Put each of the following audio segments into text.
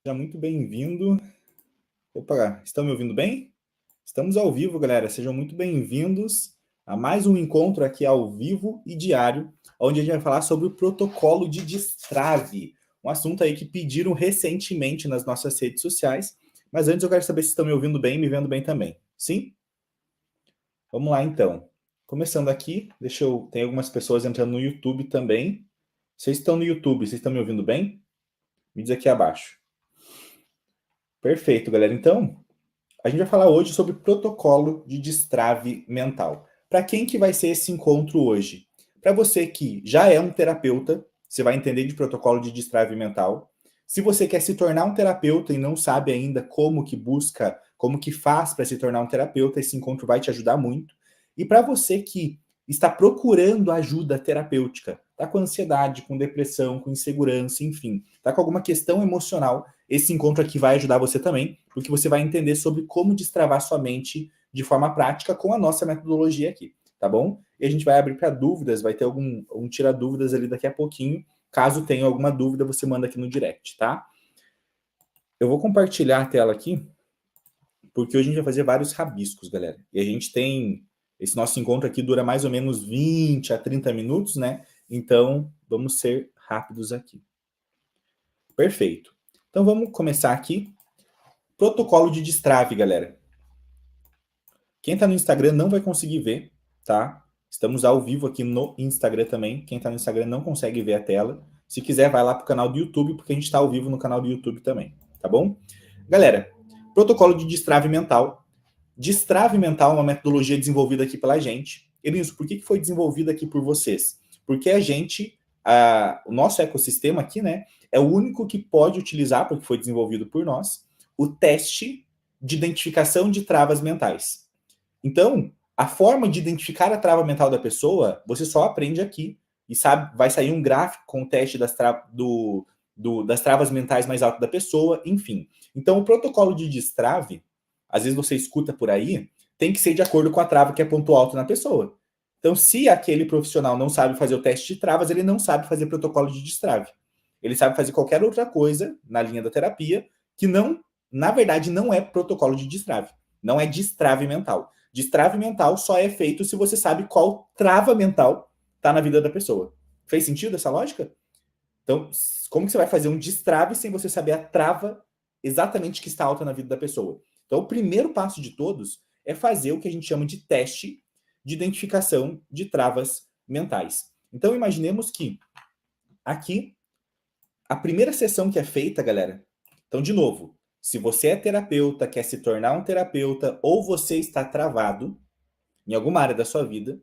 Seja muito bem-vindo. Opa, estão me ouvindo bem? Estamos ao vivo, galera. Sejam muito bem-vindos a mais um encontro aqui ao vivo e diário, onde a gente vai falar sobre o protocolo de destrave, um assunto aí que pediram recentemente nas nossas redes sociais. Mas antes eu quero saber se estão me ouvindo bem e me vendo bem também. Sim? Vamos lá, então. Começando aqui, tem algumas pessoas entrando no YouTube também. Vocês estão no YouTube, vocês estão me ouvindo bem? Me diz aqui abaixo. Perfeito, galera. Então, a gente vai falar hoje sobre protocolo de destrave mental. Para quem que vai ser esse encontro hoje? Para você que já é um terapeuta, você vai entender de protocolo de destrave mental. Se você quer se tornar um terapeuta e não sabe ainda como que busca, como que faz para se tornar um terapeuta, esse encontro vai te ajudar muito. E para você que está procurando ajuda terapêutica, está com ansiedade, com depressão, com insegurança, enfim, está com alguma questão emocional, esse encontro aqui vai ajudar você também, porque você vai entender sobre como destravar sua mente de forma prática com a nossa metodologia aqui, tá bom? E a gente vai abrir para dúvidas, vai ter um tira dúvidas ali daqui a pouquinho. Caso tenha alguma dúvida, você manda aqui no direct, tá? Eu vou compartilhar a tela aqui, porque hoje a gente vai fazer vários rabiscos, galera. E a gente tem... Esse nosso encontro aqui dura mais ou menos 20 a 30 minutos, né? Então, vamos ser rápidos aqui. Perfeito. Então, vamos começar aqui. Protocolo de destrave, galera. Quem está no Instagram não vai conseguir ver, tá? Estamos ao vivo aqui no Instagram também. Quem está no Instagram não consegue ver a tela. Se quiser, vai lá para o canal do YouTube, porque a gente está ao vivo no canal do YouTube também, tá bom? Galera, protocolo de destrave mental. Destrave mental é uma metodologia desenvolvida aqui pela gente. Elinho, por que foi desenvolvida aqui por vocês? Porque a gente, o nosso ecossistema aqui, né, é o único que pode utilizar, porque foi desenvolvido por nós, o teste de identificação de travas mentais. Então, a forma de identificar a trava mental da pessoa, você só aprende aqui e sabe, vai sair um gráfico com o teste das travas mentais mais altas da pessoa, enfim. Então, o protocolo de destrave, às vezes você escuta por aí, tem que ser de acordo com a trava que é ponto alto na pessoa. Então, se aquele profissional não sabe fazer o teste de travas, ele não sabe fazer protocolo de destrave. Ele sabe fazer qualquer outra coisa na linha da terapia que não, na verdade, não é protocolo de destrave. Não é destrave mental. Destrave mental só é feito se você sabe qual trava mental está na vida da pessoa. Fez sentido essa lógica? Então, como que você vai fazer um destrave sem você saber a trava exatamente que está alta na vida da pessoa? Então, o primeiro passo de todos é fazer o que a gente chama de teste de identificação de travas mentais. Então, imaginemos que aqui, a primeira sessão que é feita, galera... Então, de novo, se você é terapeuta, quer se tornar um terapeuta, ou você está travado em alguma área da sua vida,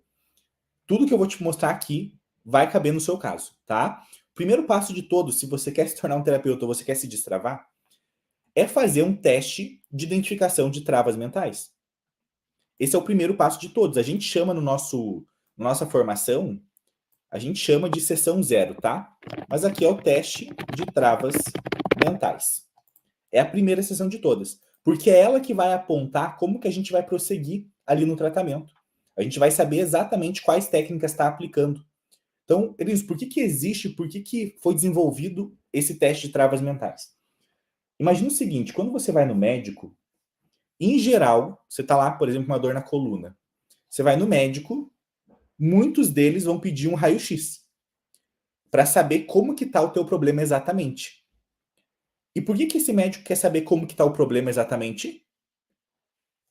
tudo que eu vou te mostrar aqui vai caber no seu caso, tá? O primeiro passo de todos, se você quer se tornar um terapeuta ou você quer se destravar, é fazer um teste de identificação de travas mentais. Esse é o primeiro passo de todos. A gente chama na nossa formação, a gente chama de sessão 0, tá? Mas aqui é o teste de travas mentais. É a primeira sessão de todas, porque é ela que vai apontar como que a gente vai prosseguir ali no tratamento. A gente vai saber exatamente quais técnicas está aplicando. Então, Elis, por que existe, por que foi desenvolvido esse teste de travas mentais? Imagina o seguinte, quando você vai no médico, em geral, você está lá, por exemplo, com uma dor na coluna. Você vai no médico, muitos deles vão pedir um raio-x para saber como que está o teu problema exatamente. E por que esse médico quer saber como que está o problema exatamente?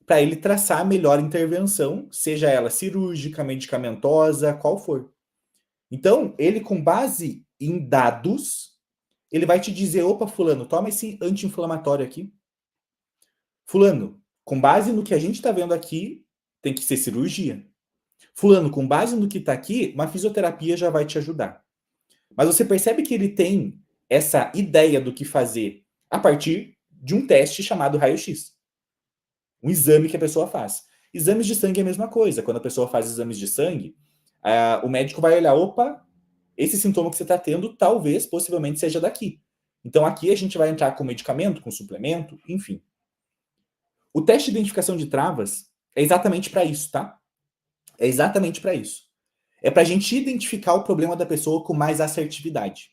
Para ele traçar a melhor intervenção, seja ela cirúrgica, medicamentosa, qual for. Então, ele com base em dados, ele vai te dizer, opa, fulano, toma esse anti-inflamatório aqui. Fulano, com base no que a gente está vendo aqui, tem que ser cirurgia. Fulano, com base no que está aqui, uma fisioterapia já vai te ajudar. Mas você percebe que ele tem essa ideia do que fazer a partir de um teste chamado raio-x. Um exame que a pessoa faz. Exames de sangue é a mesma coisa. Quando a pessoa faz exames de sangue, o médico vai olhar, opa, esse sintoma que você está tendo, talvez, possivelmente, seja daqui. Então, aqui a gente vai entrar com medicamento, com suplemento, enfim. O teste de identificação de travas é exatamente para isso, tá? É exatamente para isso. É para a gente identificar o problema da pessoa com mais assertividade.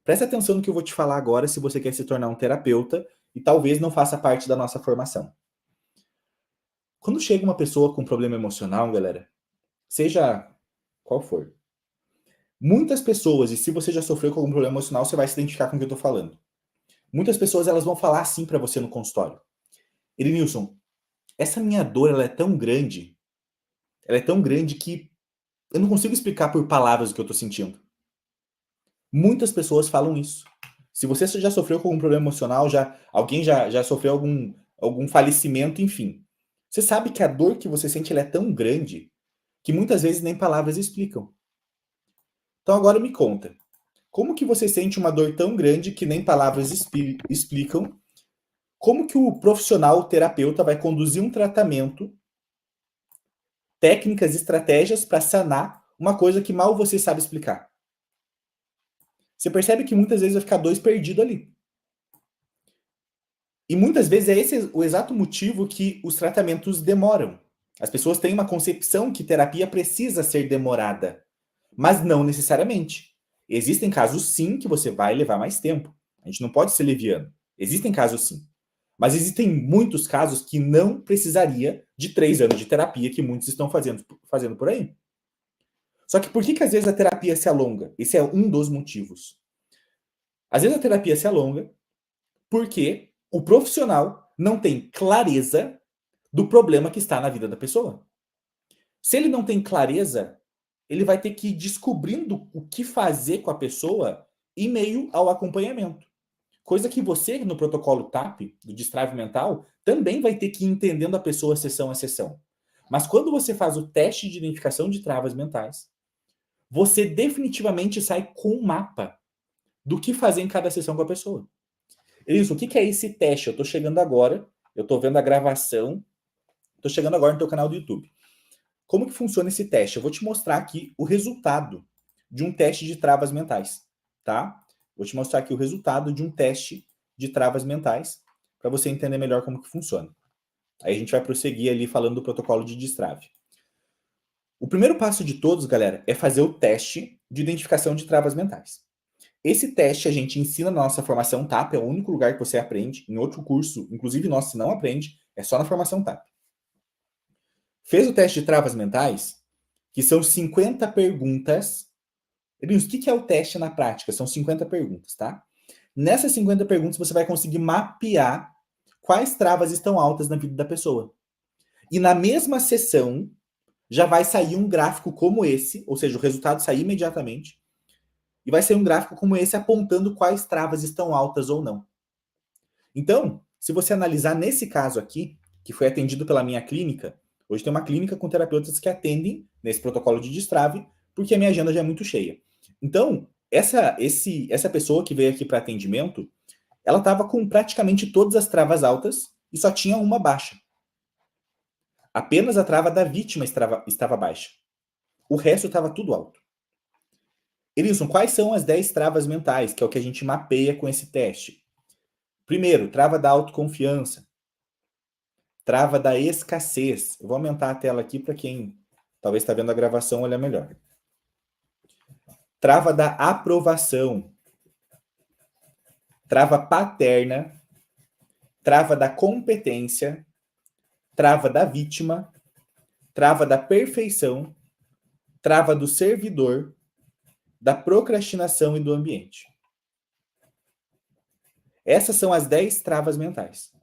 Presta atenção no que eu vou te falar agora se você quer se tornar um terapeuta e talvez não faça parte da nossa formação. Quando chega uma pessoa com problema emocional, galera, seja qual for, muitas pessoas, e se você já sofreu com algum problema emocional, você vai se identificar com o que eu tô falando. Muitas pessoas, elas vão falar assim pra você no consultório. Edenilson, essa minha dor, ela é tão grande que eu não consigo explicar por palavras o que eu tô sentindo. Muitas pessoas falam isso. Se você já sofreu com algum problema emocional, alguém já sofreu algum falecimento, enfim. Você sabe que a dor que você sente ela é tão grande que muitas vezes nem palavras explicam. Então agora me conta, como que você sente uma dor tão grande que nem palavras explicam? Como que o profissional, o terapeuta, vai conduzir um tratamento, técnicas, estratégias para sanar uma coisa que mal você sabe explicar? Você percebe que muitas vezes vai ficar dois perdidos ali. E muitas vezes é esse o exato motivo que os tratamentos demoram. As pessoas têm uma concepção que terapia precisa ser demorada, mas não necessariamente. Existem casos sim que você vai levar mais tempo. A gente não pode ser leviano. Existem casos sim. Mas existem muitos casos que não precisaria de 3 anos de terapia que muitos estão fazendo por aí. Só que por que às vezes a terapia se alonga? Esse é um dos motivos. Às vezes a terapia se alonga porque o profissional não tem clareza do problema que está na vida da pessoa. Se ele não tem clareza, ele vai ter que ir descobrindo o que fazer com a pessoa em meio ao acompanhamento. Coisa que você, no protocolo TAP, do destrave mental, também vai ter que ir entendendo a pessoa sessão a sessão. Mas quando você faz o teste de identificação de travas mentais, você definitivamente sai com um mapa do que fazer em cada sessão com a pessoa. Isso, o que é esse teste? Eu estou chegando agora, eu estou vendo a gravação, estou chegando agora no teu canal do YouTube. Como que funciona esse teste? Eu vou te mostrar aqui o resultado de um teste de travas mentais, tá? Vou te mostrar aqui o resultado de um teste de travas mentais para você entender melhor como que funciona. Aí a gente vai prosseguir ali falando do protocolo de destrave. O primeiro passo de todos, galera, é fazer o teste de identificação de travas mentais. Esse teste a gente ensina na nossa formação TAP, é o único lugar que você aprende. Em outro curso, inclusive nosso, se não aprende, é só na formação TAP. Fez o teste de travas mentais, que são 50 perguntas. Elius, o que é o teste na prática? São 50 perguntas, tá? Nessas 50 perguntas, você vai conseguir mapear quais travas estão altas na vida da pessoa. E na mesma sessão, já vai sair um gráfico como esse, ou seja, o resultado sai imediatamente, e vai sair um gráfico como esse apontando quais travas estão altas ou não. Então, se você analisar nesse caso aqui, que foi atendido pela minha clínica, hoje tem uma clínica com terapeutas que atendem nesse protocolo de destrave, porque a minha agenda já é muito cheia. Então, essa pessoa que veio aqui para atendimento, ela estava com praticamente todas as travas altas e só tinha uma baixa. Apenas a trava da vítima estava baixa. O resto estava tudo alto. Elison, quais são as 10 travas mentais, que é o que a gente mapeia com esse teste? Primeiro, trava da autoconfiança. Trava da escassez. Eu vou aumentar a tela aqui para quem talvez está vendo a gravação olhar melhor. Trava da aprovação. Trava paterna. Trava da competência. Trava da vítima. Trava da perfeição. Trava do servidor. Da procrastinação e do ambiente. Essas são as 10 travas mentais.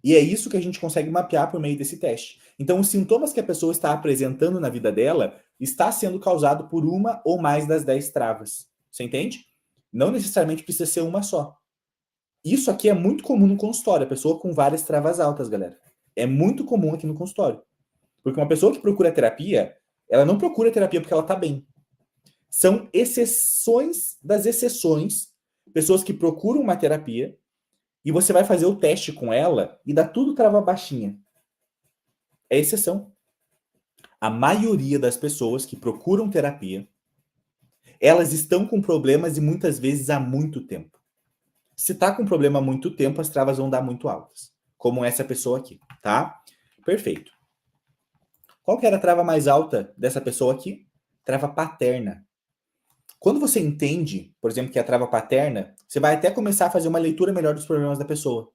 E é isso que a gente consegue mapear por meio desse teste. Então, os sintomas que a pessoa está apresentando na vida dela está sendo causado por uma ou mais das 10 travas. Você entende? Não necessariamente precisa ser uma só. Isso aqui é muito comum no consultório, a pessoa com várias travas altas, galera. É muito comum aqui no consultório. Porque uma pessoa que procura terapia, ela não procura terapia porque ela está bem. São exceções das exceções, pessoas que procuram uma terapia e você vai fazer o teste com ela e dá tudo trava baixinha. É exceção. A maioria das pessoas que procuram terapia, elas estão com problemas e muitas vezes há muito tempo. Se tá com problema há muito tempo, as travas vão dar muito altas. Como essa pessoa aqui, tá? Perfeito. Qual que era a trava mais alta dessa pessoa aqui? Trava paterna. Quando você entende, por exemplo, que é a trava paterna, você vai até começar a fazer uma leitura melhor dos problemas da pessoa.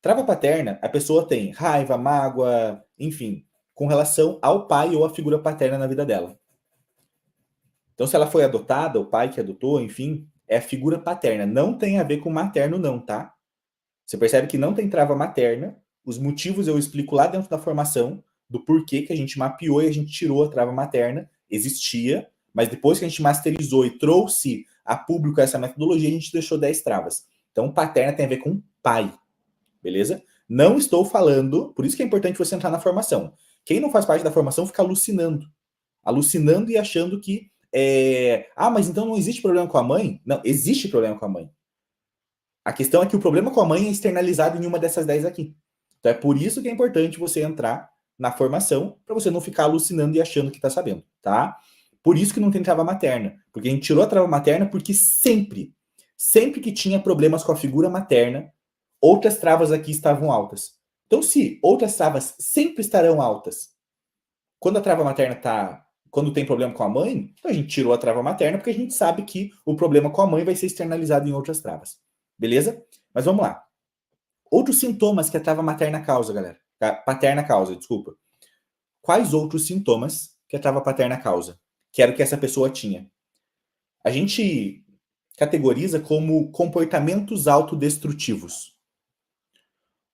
Trava paterna, a pessoa tem raiva, mágoa, enfim, com relação ao pai ou à figura paterna na vida dela. Então, se ela foi adotada, o pai que adotou, enfim, é a figura paterna. Não tem a ver com materno, não, tá? Você percebe que não tem trava materna. Os motivos eu explico lá dentro da formação, do porquê que a gente mapeou e a gente tirou a trava materna. Existia, mas depois que a gente masterizou e trouxe a público essa metodologia, a gente deixou 10 travas. Então, paterna tem a ver com pai, beleza? Não estou falando, por isso que é importante você entrar na formação. Quem não faz parte da formação fica alucinando e achando que mas então não existe problema com a mãe? Não, existe problema com a mãe. A questão é que o problema com a mãe é externalizado em uma dessas 10 aqui. Então é por isso que é importante você entrar na formação, para você não ficar alucinando e achando que está sabendo, tá? Por isso que não tem trava materna. Porque a gente tirou a trava materna porque sempre que tinha problemas com a figura materna, outras travas aqui estavam altas. Então, se outras travas sempre estarão altas, quando a trava materna está quando tem problema com a mãe, então a gente tirou a trava materna porque a gente sabe que o problema com a mãe vai ser externalizado em outras travas. Beleza? Mas vamos lá. Outros sintomas que a trava materna causa, galera. Paterna causa, desculpa. Quais outros sintomas que a trava paterna causa? Que era o que essa pessoa tinha. A gente categoriza como comportamentos autodestrutivos.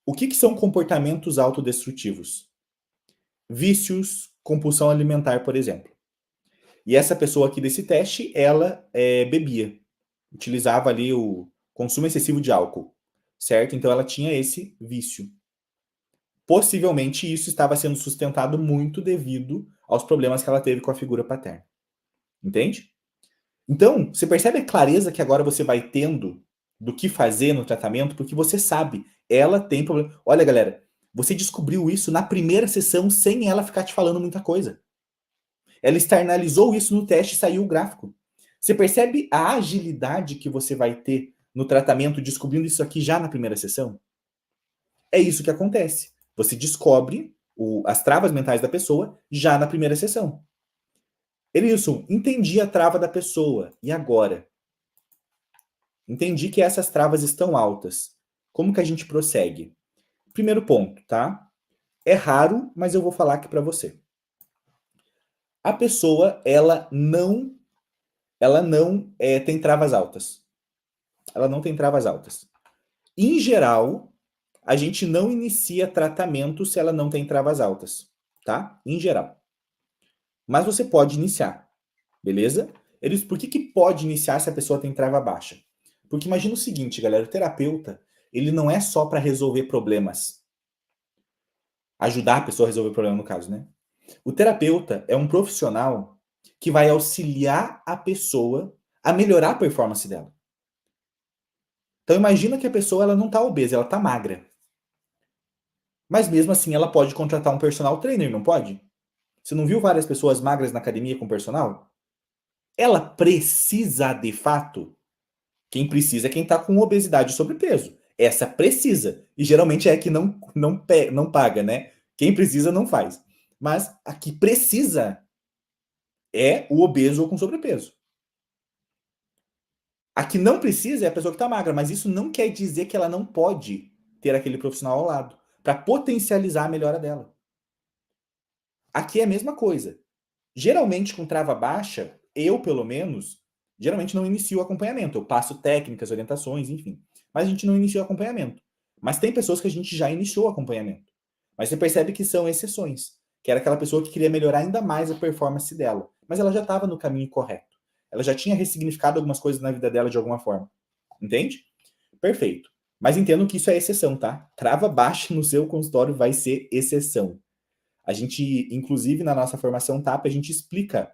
O que são comportamentos autodestrutivos? Vícios, compulsão alimentar, por exemplo. E essa pessoa aqui desse teste, ela bebia. Utilizava ali o consumo excessivo de álcool, certo? Então ela tinha esse vício. Possivelmente isso estava sendo sustentado muito devido aos problemas que ela teve com a figura paterna. Entende? Então, você percebe a clareza que agora você vai tendo do que fazer no tratamento, porque você sabe, ela tem problema. Olha, galera, você descobriu isso na primeira sessão sem ela ficar te falando muita coisa. Ela externalizou isso no teste e saiu o gráfico. Você percebe a agilidade que você vai ter no tratamento descobrindo isso aqui já na primeira sessão? É isso que acontece. Você descobre as travas mentais da pessoa já na primeira sessão. Elisson, entendi a trava da pessoa. E agora? Entendi que essas travas estão altas. Como que a gente prossegue? Primeiro ponto, tá? É raro, mas eu vou falar aqui para você. A pessoa, ela não tem travas altas. Ela não tem travas altas. Em geral, a gente não inicia tratamento se ela não tem travas altas, tá? Em geral. Mas você pode iniciar, beleza? Por que pode iniciar se a pessoa tem trava baixa? Porque imagina o seguinte, galera, o terapeuta, ele não é só para resolver problemas. Ajudar a pessoa a resolver o problema, no caso, né? O terapeuta é um profissional que vai auxiliar a pessoa a melhorar a performance dela. Então imagina que a pessoa ela não está obesa, ela está magra. Mas mesmo assim ela pode contratar um personal trainer, não pode? Você não viu várias pessoas magras na academia com personal? Ela precisa de fato? Quem precisa é quem está com obesidade e sobrepeso. Essa precisa. E geralmente é a que não paga, né? Quem precisa não faz. Mas a que precisa é o obeso ou com sobrepeso. A que não precisa é a pessoa que está magra, mas isso não quer dizer que ela não pode ter aquele profissional ao lado para potencializar a melhora dela. Aqui é a mesma coisa. Geralmente com trava baixa, eu pelo menos, geralmente não inicio o acompanhamento. Eu passo técnicas, orientações, enfim. Mas a gente não inicia o acompanhamento. Mas tem pessoas que a gente já iniciou o acompanhamento. Mas você percebe que são exceções. Que era aquela pessoa que queria melhorar ainda mais a performance dela. Mas ela já estava no caminho correto. Ela já tinha ressignificado algumas coisas na vida dela de alguma forma. Entende? Perfeito. Mas entendo que isso é exceção, tá? Trava baixa no seu consultório vai ser exceção. A gente, inclusive, na nossa formação TAP, a gente explica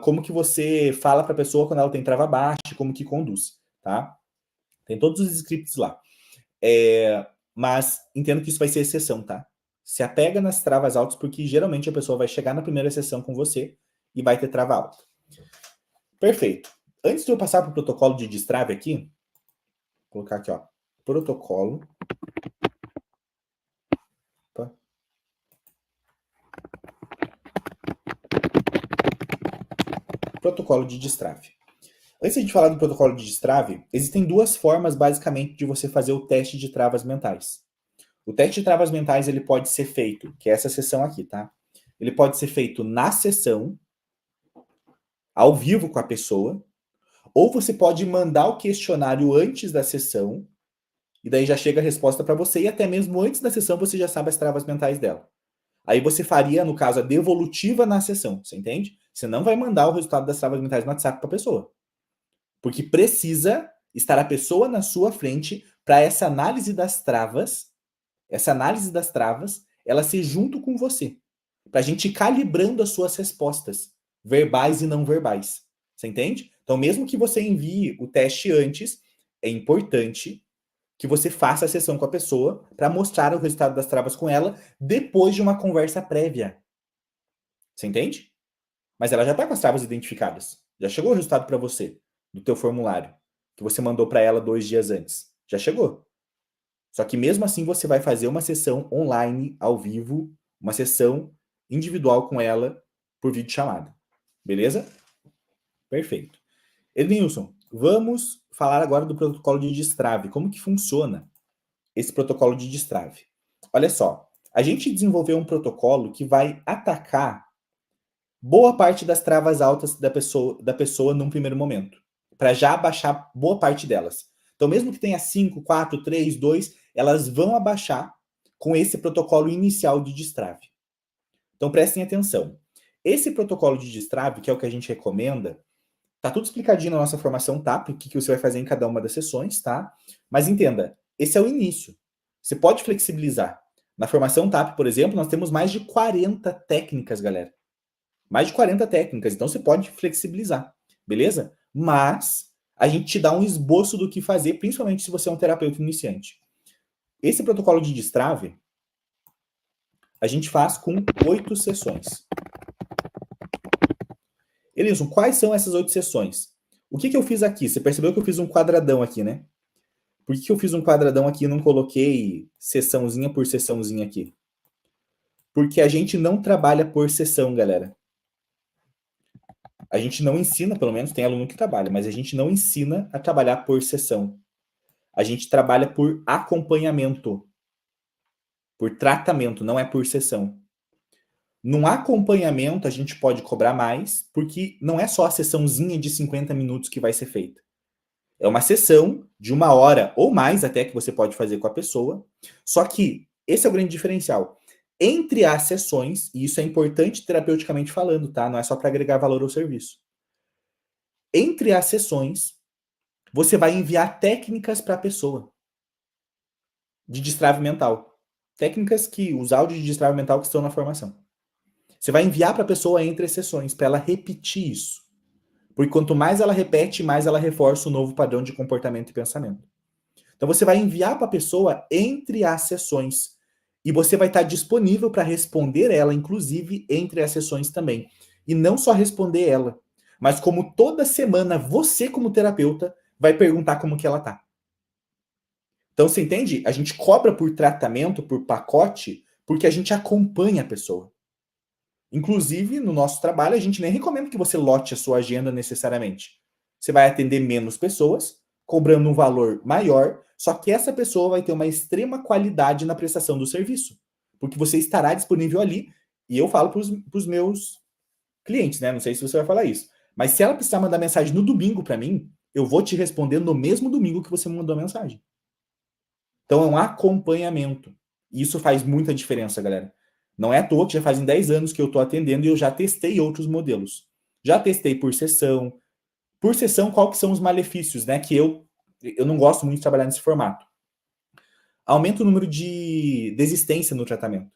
como que você fala para a pessoa quando ela tem trava baixa, como que conduz, tá? Tem todos os scripts lá. Mas entendo que isso vai ser exceção, tá? Se apega nas travas altas, porque geralmente a pessoa vai chegar na primeira sessão com você e vai ter trava alta. Perfeito. Antes de eu passar para o protocolo de destrave aqui, vou colocar aqui, ó, protocolo. Opa. protocolo de destrave. Antes de a gente falar do protocolo de destrave, existem duas formas, basicamente, de você fazer o teste de travas mentais. O teste de travas mentais, ele pode ser feito, que é essa sessão aqui, tá? Ele pode ser feito na sessão, ao vivo com a pessoa, ou você pode mandar o questionário antes da sessão, e daí já chega a resposta para você, e até mesmo antes da sessão você já sabe as travas mentais dela. Aí você faria, no caso, a devolutiva na sessão, você entende? Você não vai mandar o resultado das travas mentais no WhatsApp para a pessoa. Porque precisa estar a pessoa na sua frente para essa análise das travas, ela ser junto com você. Para a gente ir calibrando as suas respostas, verbais e não verbais. Você entende? Então, mesmo que você envie o teste antes, é importante que você faça a sessão com a pessoa para mostrar o resultado das travas com ela depois de uma conversa prévia. Você entende? Mas ela já está com as travas identificadas. Já chegou o resultado para você do teu formulário que você mandou para ela 2 dias antes. Já chegou. Só que mesmo assim você vai fazer uma sessão online, ao vivo, uma sessão individual com ela por videochamada. Beleza? Perfeito. Edmilson, vamos falar agora do protocolo de destrave. Como que funciona esse protocolo de destrave? Olha só, a gente desenvolveu um protocolo que vai atacar boa parte das travas altas da pessoa num primeiro momento, para já abaixar boa parte delas. Então, mesmo que tenha 5, 4, 3, 2, elas vão abaixar com esse protocolo inicial de destrave. Então, prestem atenção. Esse protocolo de destrave, que é o que a gente recomenda, tá tudo explicadinho na nossa formação TAP, o que você vai fazer em cada uma das sessões, tá? Mas entenda, esse é o início. Você pode flexibilizar. Na formação TAP, por exemplo, nós temos mais de 40 técnicas, galera. Mais de 40 técnicas, então você pode flexibilizar, beleza? Mas a gente te dá um esboço do que fazer, principalmente se você é um terapeuta iniciante. Esse protocolo de destrave, a gente faz com 8 sessões. Elison, quais são essas 8 sessões? O que eu fiz aqui? Você percebeu que eu fiz um quadradão aqui, né? Por que eu fiz um quadradão aqui e não coloquei sessãozinha por sessãozinha aqui? Porque a gente não trabalha por sessão, galera. A gente não ensina, pelo menos tem aluno que trabalha, mas a gente não ensina a trabalhar por sessão. A gente trabalha por acompanhamento, por tratamento, não é por sessão. Num acompanhamento, a gente pode cobrar mais, porque não é só a sessãozinha de 50 minutos que vai ser feita. É uma sessão de 1 hora ou mais até que você pode fazer com a pessoa. Só que esse é o grande diferencial. Entre as sessões, e isso é importante terapeuticamente falando, tá? Não é só para agregar valor ao serviço. Entre as sessões, você vai enviar técnicas para a pessoa de destrave mental. Técnicas que, os áudios de destrave mental que estão na formação. Você vai enviar para a pessoa entre as sessões, para ela repetir isso. Porque quanto mais ela repete, mais ela reforça o novo padrão de comportamento e pensamento. Então você vai enviar para a pessoa entre as sessões. E você vai estar disponível para responder ela, inclusive, entre as sessões também. E não só responder ela, mas como toda semana você, como terapeuta, vai perguntar como que ela tá. Então você entende? A gente cobra por tratamento, por pacote, porque a gente acompanha a pessoa. Inclusive, no nosso trabalho, a gente nem recomenda que você lote a sua agenda necessariamente. Você vai atender menos pessoas, cobrando um valor maior, só que essa pessoa vai ter uma extrema qualidade na prestação do serviço. Porque você estará disponível ali, e eu falo para os meus clientes, né? Não sei se você vai falar isso. Mas se ela precisar mandar mensagem no domingo para mim, eu vou te responder no mesmo domingo que você me mandou a mensagem. Então é um acompanhamento. E isso faz muita diferença, galera. Não é à toa que já fazem 10 anos que eu estou atendendo e eu já testei outros modelos. Já testei por sessão. Por sessão, qual que são os malefícios, né? Que eu não gosto muito de trabalhar nesse formato. Aumenta o número de desistência no tratamento.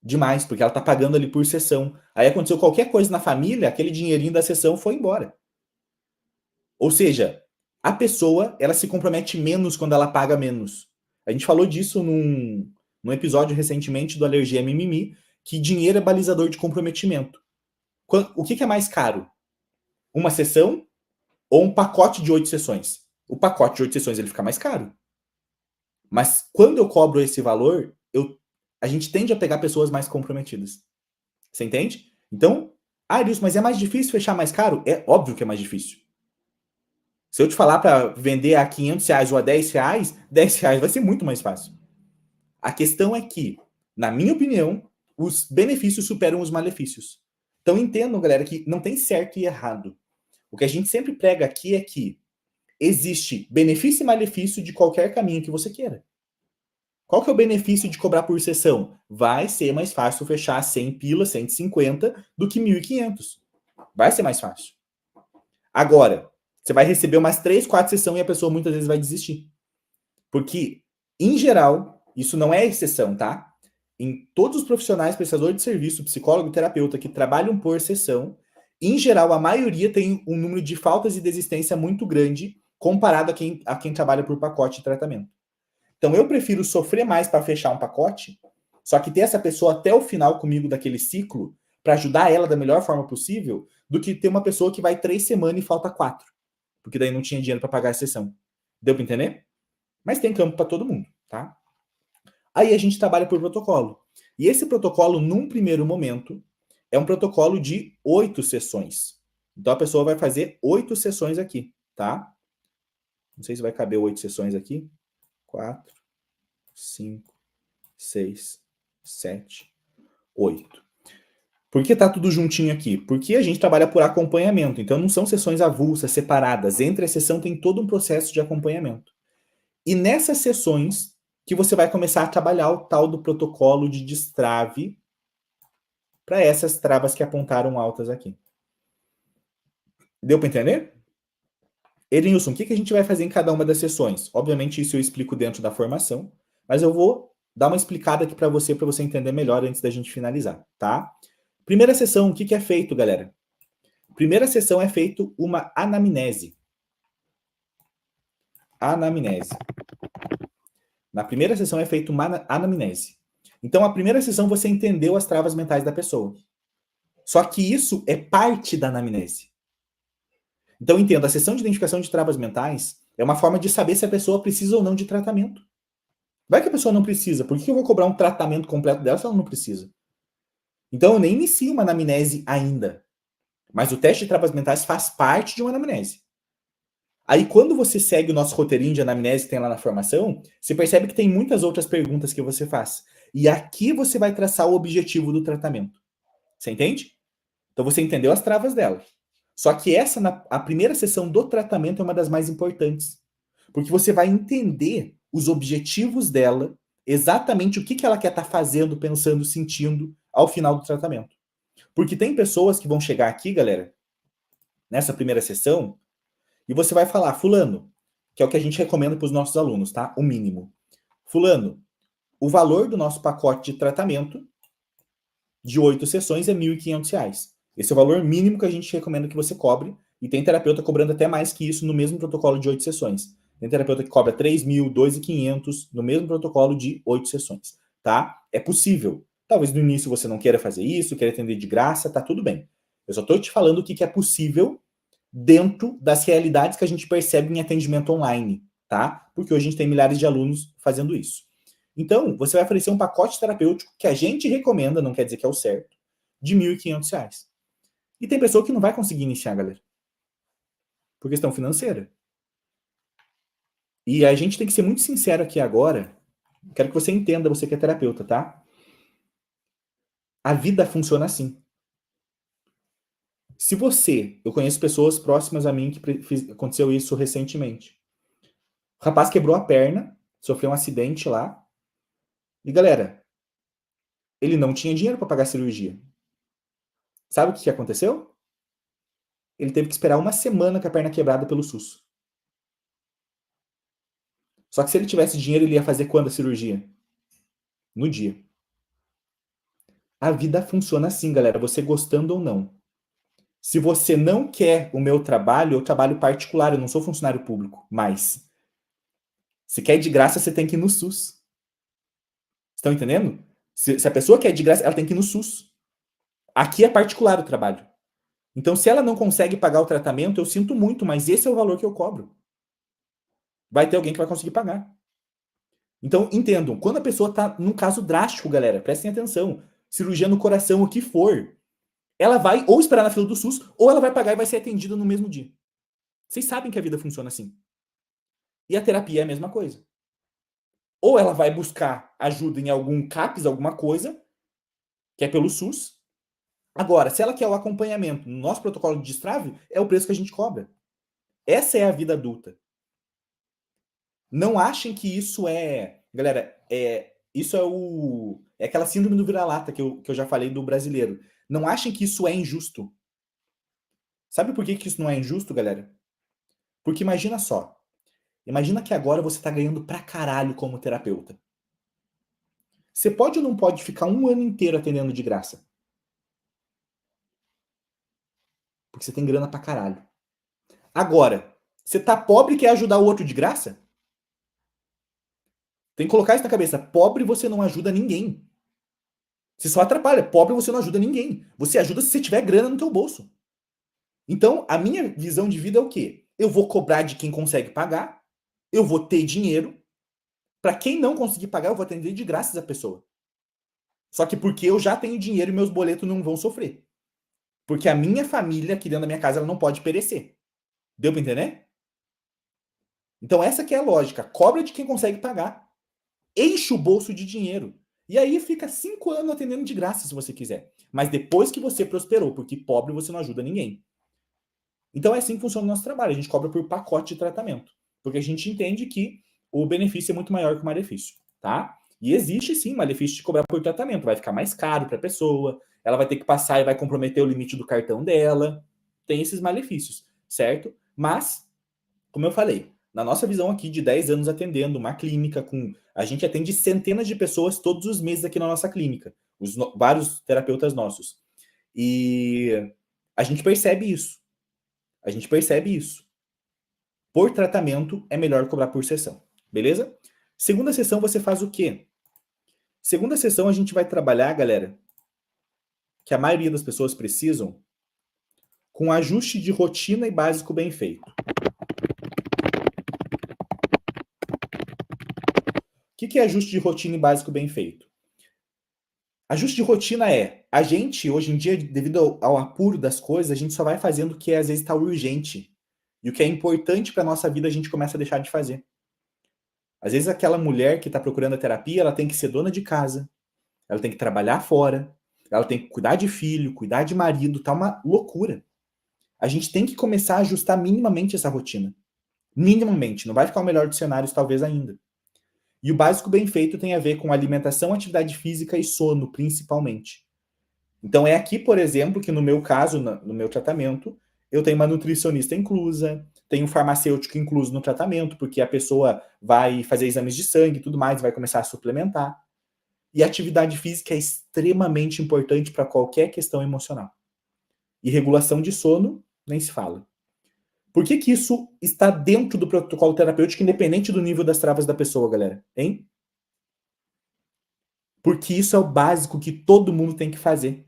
Demais, porque ela está pagando ali por sessão. Aí aconteceu qualquer coisa na família, aquele dinheirinho da sessão foi embora. Ou seja, a pessoa, ela se compromete menos quando ela paga menos. A gente falou disso num episódio recentemente do Alergia Mimimi, que dinheiro é balizador de comprometimento. O que é mais caro? Uma sessão ou um pacote de 8 sessões? O pacote de 8 sessões ele fica mais caro. Mas quando eu cobro esse valor, a gente tende a pegar pessoas mais comprometidas. Você entende? Então, Ah, Ilson, mas é mais difícil fechar mais caro? É óbvio que é mais difícil. Se eu te falar para vender a R$ 500 ou a R$ 10, R$ 10 vai ser muito mais fácil. A questão é que, na minha opinião, os benefícios superam os malefícios. Então entendam, galera, que não tem certo e errado. O que a gente sempre prega aqui é que existe benefício e malefício de qualquer caminho que você queira. Qual que é o benefício de cobrar por sessão? Vai ser mais fácil fechar 100 pila, 150 do que 1.500. Vai ser mais fácil. Agora, você vai receber umas 3, 4 sessões e a pessoa muitas vezes vai desistir. Porque, em geral, isso não é exceção, tá? Em todos os profissionais, prestadores de serviço, psicólogo, terapeuta que trabalham por sessão, em geral, a maioria tem um número de faltas e desistência muito grande comparado a quem trabalha por pacote de tratamento. Então, eu prefiro sofrer mais para fechar um pacote, só que ter essa pessoa até o final comigo daquele ciclo, para ajudar ela da melhor forma possível, do que ter uma pessoa que vai 3 semanas e falta 4, porque daí não tinha dinheiro para pagar a sessão. Deu para entender? Mas tem campo para todo mundo, tá? Aí a gente trabalha por protocolo. E esse protocolo, num primeiro momento, é um protocolo de 8 sessões. Então a pessoa vai fazer 8 sessões aqui, tá? Não sei se vai caber 8 sessões aqui. 4, 5, 6, 7, 8. Por que tá tudo juntinho aqui? Porque a gente trabalha por acompanhamento. Então não são sessões avulsas, separadas. Entre a sessão tem todo um processo de acompanhamento. E nessas sessões que você vai começar a trabalhar o tal do protocolo de destrave para essas travas que apontaram altas aqui. Deu para entender? Edenilson, o que a gente vai fazer em cada uma das sessões? Obviamente isso eu explico dentro da formação, mas eu vou dar uma explicada aqui para você entender melhor antes da gente finalizar, tá? Primeira sessão, o que é feito, galera? Primeira sessão é feito uma anamnese. Anamnese. Na primeira sessão é feita uma anamnese. Então, a primeira sessão você entendeu as travas mentais da pessoa. Só que isso é parte da anamnese. Então, entenda, a sessão de identificação de travas mentais é uma forma de saber se a pessoa precisa ou não de tratamento. Vai que a pessoa não precisa. Por que eu vou cobrar um tratamento completo dela se ela não precisa? Então, eu nem inicio uma anamnese ainda. Mas o teste de travas mentais faz parte de uma anamnese. Aí, quando você segue o nosso roteirinho de anamnese que tem lá na formação, você percebe que tem muitas outras perguntas que você faz. E aqui você vai traçar o objetivo do tratamento. Você entende? Então, você entendeu as travas dela. Só que a primeira sessão do tratamento é uma das mais importantes. Porque você vai entender os objetivos dela, exatamente o que ela quer estar fazendo, pensando, sentindo ao final do tratamento. Porque tem pessoas que vão chegar aqui, galera, nessa primeira sessão, e você vai falar, fulano, que é o que a gente recomenda para os nossos alunos, tá? O mínimo. Fulano, o valor do nosso pacote de tratamento de 8 sessões é R$ 1.500. Esse é o valor mínimo que a gente recomenda que você cobre, e tem terapeuta cobrando até mais que isso no mesmo protocolo de 8 sessões. Tem terapeuta que cobra 3.000, 2.500 no mesmo protocolo de 8 sessões, tá? É possível. Talvez no início você não queira fazer isso, queira atender de graça, tá tudo bem. Eu só estou te falando o que é possível dentro das realidades que a gente percebe em atendimento online, tá? Porque hoje a gente tem milhares de alunos fazendo isso. Então, você vai oferecer um pacote terapêutico que a gente recomenda, não quer dizer que é o certo, de R$ 1.500. E tem pessoa que não vai conseguir iniciar, galera. Por questão financeira. E a gente tem que ser muito sincero aqui agora. Quero que você entenda, você que é terapeuta, tá? A vida funciona assim. Se você, eu conheço pessoas próximas a mim que aconteceu isso recentemente. O rapaz quebrou a perna, sofreu um acidente lá. E galera, ele não tinha dinheiro para pagar a cirurgia. Sabe o que aconteceu? Ele teve que esperar uma semana com a perna quebrada pelo SUS. Só que se ele tivesse dinheiro, ele ia fazer quando a cirurgia? No dia. A vida funciona assim, galera, você gostando ou não. Se você não quer o meu trabalho, eu trabalho particular, eu não sou funcionário público, mas se quer de graça, você tem que ir no SUS. Estão entendendo? Se a pessoa quer de graça, ela tem que ir no SUS. Aqui é particular o trabalho. Então, se ela não consegue pagar o tratamento, eu sinto muito, mas esse é o valor que eu cobro. Vai ter alguém que vai conseguir pagar. Então, entendam, quando a pessoa está num caso drástico, galera, prestem atenção, cirurgia no coração, o que for, ela vai ou esperar na fila do SUS, ou ela vai pagar e vai ser atendida no mesmo dia. Vocês sabem que a vida funciona assim. E a terapia é a mesma coisa. Ou ela vai buscar ajuda em algum CAPS, alguma coisa, que é pelo SUS. Agora, se ela quer o acompanhamento no nosso protocolo de destrave, é o preço que a gente cobra. Essa é a vida adulta. Não achem que isso é. Galera, isso é aquela síndrome do vira-lata que eu já falei do brasileiro. Não achem que isso é injusto. Sabe por que isso não é injusto, galera? Porque imagina só. Imagina que agora você tá ganhando pra caralho como terapeuta. Você pode ou não pode ficar um ano inteiro atendendo de graça? Porque você tem grana pra caralho. Agora, você tá pobre e quer ajudar o outro de graça? Tem que colocar isso na cabeça. Pobre você não ajuda ninguém. Você só atrapalha. Pobre você não ajuda ninguém. Você ajuda se você tiver grana no teu bolso. Então, a minha visão de vida é o quê? Eu vou cobrar de quem consegue pagar, eu vou ter dinheiro. Para quem não conseguir pagar, eu vou atender de graça essa pessoa. Só que porque eu já tenho dinheiro e meus boletos não vão sofrer. Porque a minha família aqui dentro da minha casa ela não pode perecer. Deu para entender? Então essa que é a lógica. Cobra de quem consegue pagar. Enche o bolso de dinheiro. E aí fica 5 anos atendendo de graça se você quiser. Mas depois que você prosperou, porque pobre você não ajuda ninguém. Então é assim que funciona o nosso trabalho. A gente cobra por pacote de tratamento. Porque a gente entende que o benefício é muito maior que o malefício, tá? E existe sim malefício de cobrar por tratamento. Vai ficar mais caro para a pessoa, ela vai ter que passar e vai comprometer o limite do cartão dela. Tem esses malefícios, certo? Mas, como eu falei, na nossa visão aqui de 10 anos atendendo uma clínica com... A gente atende centenas de pessoas todos os meses aqui na nossa clínica. Vários terapeutas nossos. E a gente percebe isso. A gente percebe isso. Por tratamento, é melhor cobrar por sessão. Beleza? Segunda sessão, você faz o quê? Segunda sessão, a gente vai trabalhar, galera, que a maioria das pessoas precisam, com ajuste de rotina e básico bem feito. O que é ajuste de rotina e básico bem feito? Ajuste de rotina é, a gente, hoje em dia, devido ao apuro das coisas, a gente só vai fazendo o que às vezes está urgente. E o que é importante para a nossa vida, a gente começa a deixar de fazer. Às vezes aquela mulher que está procurando a terapia, ela tem que ser dona de casa, ela tem que trabalhar fora, ela tem que cuidar de filho, cuidar de marido, tá uma loucura. A gente tem que começar a ajustar minimamente essa rotina. Minimamente, não vai ficar o melhor dos cenários talvez ainda. E o básico bem feito tem a ver com alimentação, atividade física e sono, principalmente. Então é aqui, por exemplo, que no meu caso, no meu tratamento, eu tenho uma nutricionista inclusa, tenho um farmacêutico incluso no tratamento, porque a pessoa vai fazer exames de sangue e tudo mais, vai começar a suplementar. E a atividade física é extremamente importante para qualquer questão emocional. E regulação de sono, nem se fala. Por que isso está dentro do protocolo terapêutico, independente do nível das travas da pessoa, galera? Hein? Porque isso é o básico que todo mundo tem que fazer.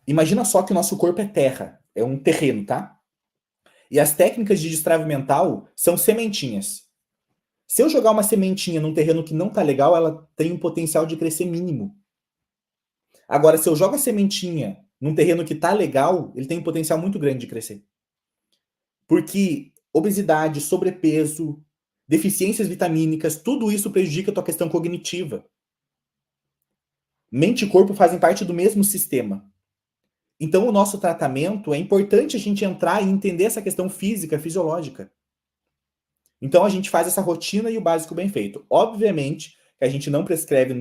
Imagina só que o nosso corpo é terra, é um terreno, tá? E as técnicas de destrave mental são sementinhas. Se eu jogar uma sementinha num terreno que não tá legal, ela tem um potencial de crescer mínimo. Agora, se eu jogo a sementinha num terreno que tá legal, ele tem um potencial muito grande de crescer. Porque obesidade, sobrepeso, deficiências vitamínicas, tudo isso prejudica a tua questão cognitiva. Mente e corpo fazem parte do mesmo sistema. Então, o nosso tratamento é importante a gente entrar e entender essa questão física, fisiológica. Então, a gente faz essa rotina e o básico bem feito. Obviamente que a gente não prescreve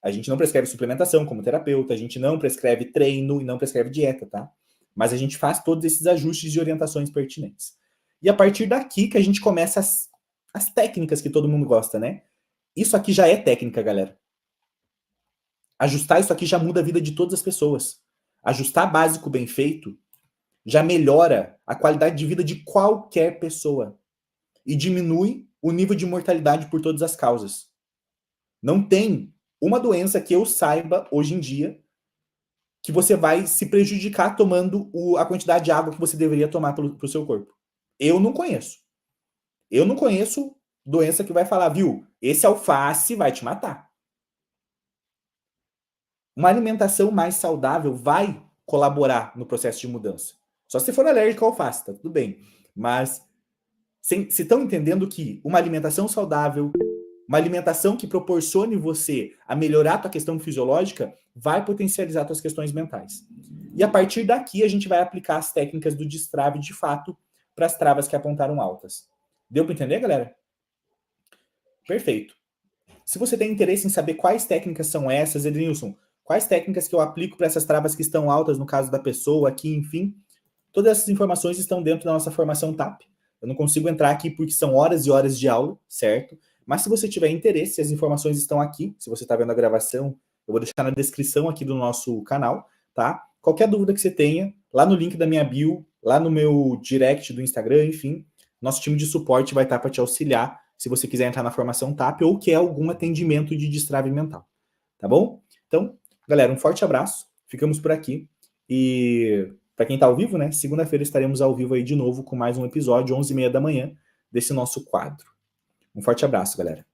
a gente não prescreve suplementação como terapeuta, a gente não prescreve treino e não prescreve dieta, tá? Mas a gente faz todos esses ajustes e orientações pertinentes. E a partir daqui que a gente começa as técnicas que todo mundo gosta, né? Isso aqui já é técnica, galera. Ajustar isso aqui já muda a vida de todas as pessoas. Ajustar básico bem feito já melhora a qualidade de vida de qualquer pessoa e diminui o nível de mortalidade por todas as causas. Não tem uma doença que eu saiba hoje em dia que você vai se prejudicar tomando a quantidade de água que você deveria tomar para o seu corpo. Eu não conheço. Eu não conheço doença que vai falar, viu, esse alface vai te matar. Uma alimentação mais saudável vai colaborar no processo de mudança. Só se for alérgico ao alface, tá tudo bem. Mas se estão entendendo que uma alimentação saudável, uma alimentação que proporcione você a melhorar a tua questão fisiológica, vai potencializar tuas questões mentais. E a partir daqui a gente vai aplicar as técnicas do destrave de fato para as travas que apontaram altas. Deu para entender, galera? Perfeito. Se você tem interesse em saber quais técnicas são essas, Ednilson, quais técnicas que eu aplico para essas travas que estão altas no caso da pessoa aqui, enfim, todas essas informações estão dentro da nossa formação TAP. Eu não consigo entrar aqui porque são horas e horas de aula, certo? Mas se você tiver interesse, as informações estão aqui. Se você está vendo a gravação, eu vou deixar na descrição aqui do nosso canal, tá? Qualquer dúvida que você tenha, lá no link da minha bio, lá no meu direct do Instagram, enfim, nosso time de suporte vai estar para te auxiliar se você quiser entrar na formação TAP ou quer algum atendimento de destrave mental, tá bom? Então, galera, um forte abraço, ficamos por aqui e para quem está ao vivo, né, segunda-feira estaremos ao vivo aí de novo com mais um episódio, 11h30 da manhã, desse nosso quadro. Um forte abraço, galera.